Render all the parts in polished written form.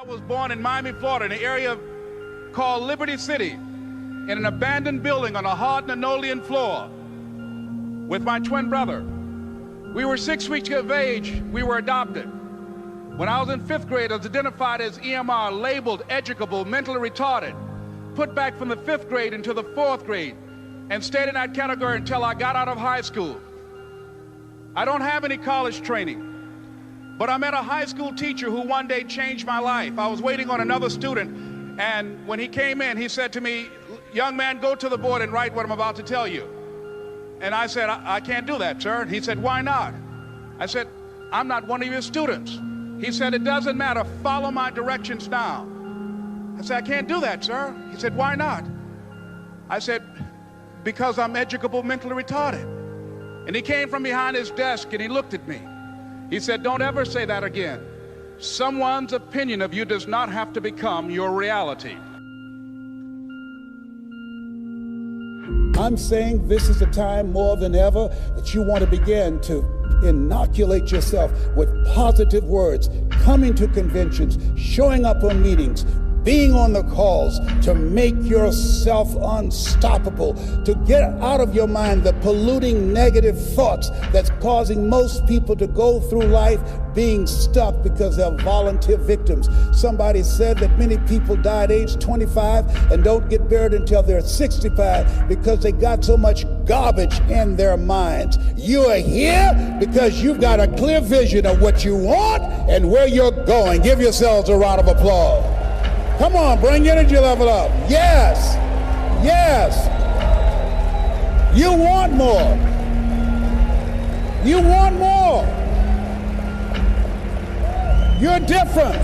was born in Miami, Florida, in an area called Liberty City, in an abandoned building on a hard linoleum floor with my twin brother. We were 6 weeks of age. We were adopted. When I was in 5th grade, I was identified as EMR, labeled educable, mentally retarded, put back from the 5th grade into the 4th grade, and stayed in that category until I got out of high school. I don't have any college training, but I met a high school teacher who one day changed my life. I was waiting on another student, and when he came in, he said to me, "Young man, go to the board and write what I'm about to tell you." And I said, I can't do that, sir. And he said, "Why not?" I said, "I'm not one of your students." He said, "It doesn't matter, follow my directions now." I said, "I can't do that, sir." He said, "Why not?" I said, "Because I'm educable, mentally retarded." And he came from behind his desk and he looked at me. He said, "Don't ever say that again. Someone's opinion of you does not have to become your reality." I'm saying this is the time more than ever that you want to begin to inoculate yourself with positive words, coming to conventions, showing up on meetings, being on the calls, to make yourself unstoppable, to get out of your mind the polluting negative thoughts that's causing most people to go through life being stuck because they're volunteer victims. Somebody said that many people die at age 25 and don't get buried until they're 65 because they got so much garbage in their minds. You are here because you've got a clear vision of what you want and where you're going. Give yourselves a round of applause. Come on, bring your energy level up. Yes, yes. You want more. You want more. You're different.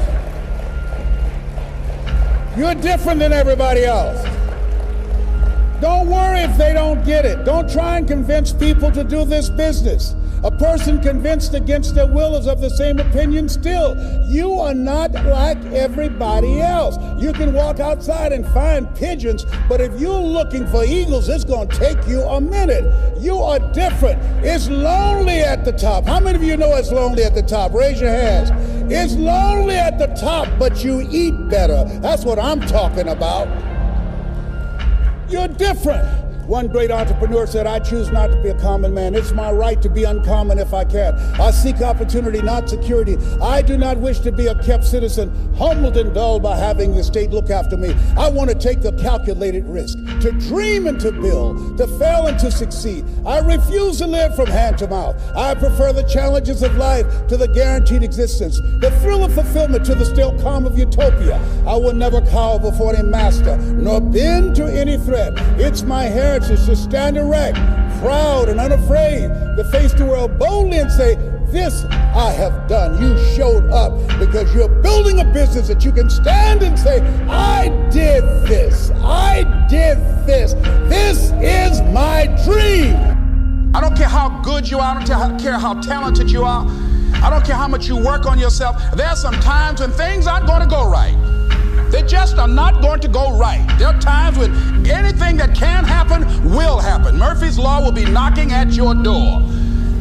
You're different than everybody else. Don't worry if they don't get it. Don't try and convince people to do this business. A person convinced against their will is of the same opinion still. You are not like everybody else. You can walk outside and find pigeons, but if you're looking for eagles, it's going to take you a minute. You are different. It's lonely at the top. How many of you know it's lonely at the top? Raise your hands. It's lonely at the top, but you eat better. That's what I'm talking about. You're different. One great entrepreneur said, "I choose not to be a common man. It's my right to be uncommon if I can. I seek opportunity, not security. I do not wish to be a kept citizen, humbled and dulled by having the state look after me. I want to take the calculated risk, to dream and to build, to fail and to succeed. I refuse to live from hand to mouth. I prefer the challenges of life to the guaranteed existence, the thrill of fulfillment to the still calm of utopia. I will never cower before any master, nor bend to any threat. It's my heritage to stand erect, proud and unafraid, to face the world boldly and say, 'This I have done.'" You showed up because you're building a business that you can stand and say, "I did this. I did this. This is my dream." I don't care how good you are. I don't care how talented you are. I don't care how much you work on yourself. There are some times when things aren't going to go right. They just are not going to go right. There are times when anything that can happen will happen. Murphy's Law will be knocking at your door.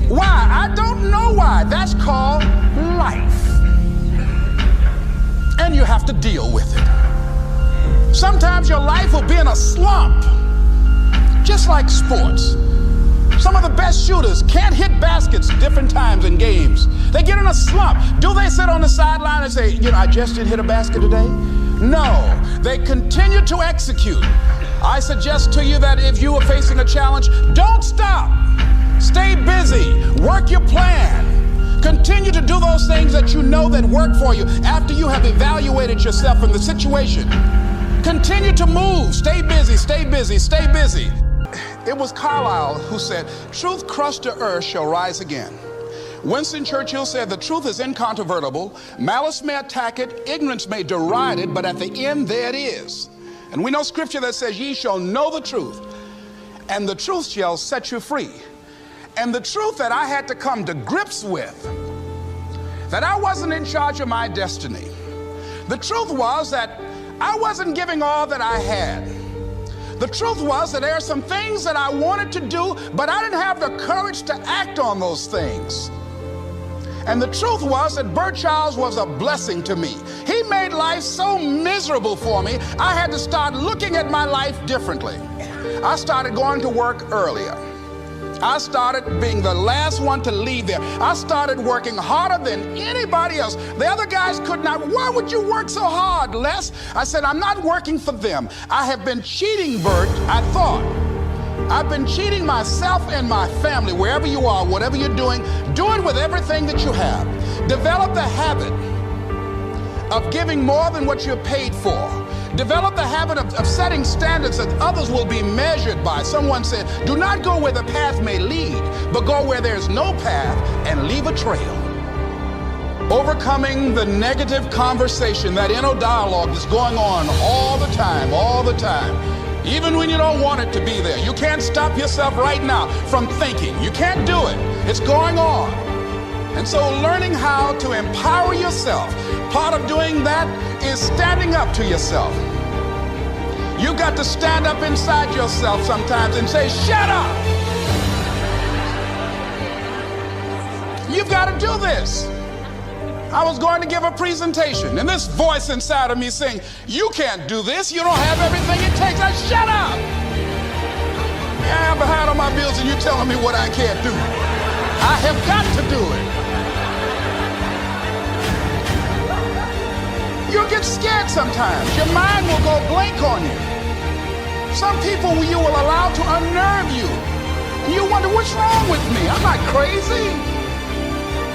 Why? I don't know why. That's called life. And you have to deal with it. Sometimes your life will be in a slump, just like sports. Some of the best shooters can't hit baskets different times in games. They get in a slump. Do they sit on the sideline and say, "I just didn't hit a basket today"? No, they continue to execute. I suggest to you that if you are facing a challenge, don't stop. Stay busy. Work your plan. Continue to do those things that you know that work for you after you have evaluated yourself in the situation. Continue to move. Stay busy, stay busy, stay busy. It was Carlyle who said, "Truth crushed to earth shall rise again." Winston Churchill said, "The truth is incontrovertible. Malice may attack it, ignorance may deride it, but at the end there it is." And we know scripture that says, "Ye shall know the truth, and the truth shall set you free." And the truth that I had to come to grips with, that I wasn't in charge of my destiny. The truth was that I wasn't giving all that I had. The truth was that there are some things that I wanted to do, but I didn't have the courage to act on those things. And the truth was that Bert Childs was a blessing to me. He He made life so miserable for me, I had to start looking at my life differently. I started going to work earlier. I started being the last one to leave there. I started working harder than anybody else. The other guys could not. Why would you work so hard, Les? I said, I'm not working for them. I have been cheating, Bert, I thought. I've been cheating myself and my family. Wherever you are, whatever you're doing, do it with everything that you have. Develop the habit of giving more than what you're paid for. Develop the habit of setting standards that others will be measured by. Someone said, do not go where the path may lead, but go where there's no path and leave a trail. Overcoming the negative conversation, that inner dialogue that's going on all the time, even when you don't want it to be there. You can't stop yourself right now from thinking. You can't do it. It's going on. And so learning how to empower yourself, part of doing that is standing up to yourself. You've got to stand up inside yourself sometimes and say, shut up! You've got to do this. I was going to give a presentation, and this voice inside of me saying, you can't do this. You don't have everything it takes. I shut up! Yeah, I'm behind on my bills, and you're telling me what I can't do. I have got to do it. You'll get scared sometimes. Your mind will go blank on you. Some people you will allow to unnerve you. And you wonder, what's wrong with me? I'm not crazy.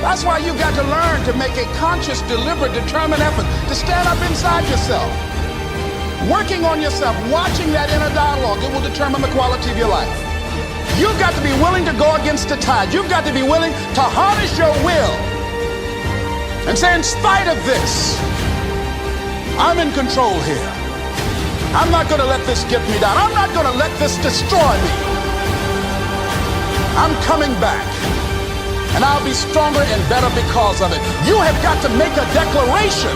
That's why you've got to learn to make a conscious, deliberate, determined effort to stand up inside yourself. Working on yourself, watching that inner dialogue, it will determine the quality of your life. You've got to be willing to go against the tide. You've got to be willing to harness your will and say, in spite of this, I'm in control here. I'm not going to let this get me down. I'm not going to let this destroy me. I'm coming back, and I'll be stronger and better because of it. You have got to make a declaration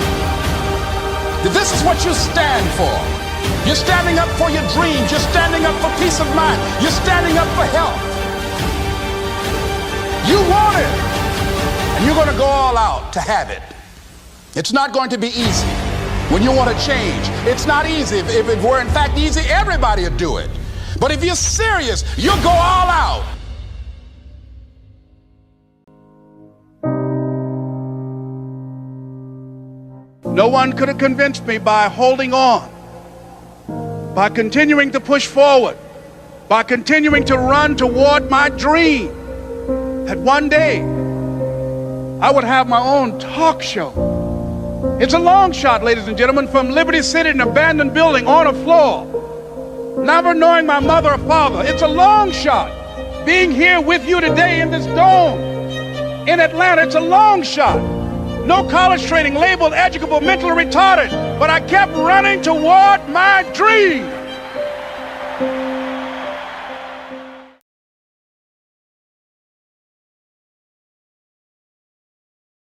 that this is what you stand for. You're standing up for your dreams. You're standing up for peace of mind. You're standing up for health. You want it, and you're going to go all out to have it. It's not going to be easy. When you want to change, it's not easy. If it were in fact easy, everybody would do it. But if you're serious, you'll go all out. No one could have convinced me by holding on, by continuing to push forward, by continuing to run toward my dream, that one day I would have my own talk show. It's a long shot, ladies and gentlemen, from Liberty City, an abandoned building on a floor, never knowing my mother or father. It's a long shot. Being here with you today in this dome in Atlanta, it's a long shot. No college training, labeled educable, mentally retarded, but I kept running toward my dream.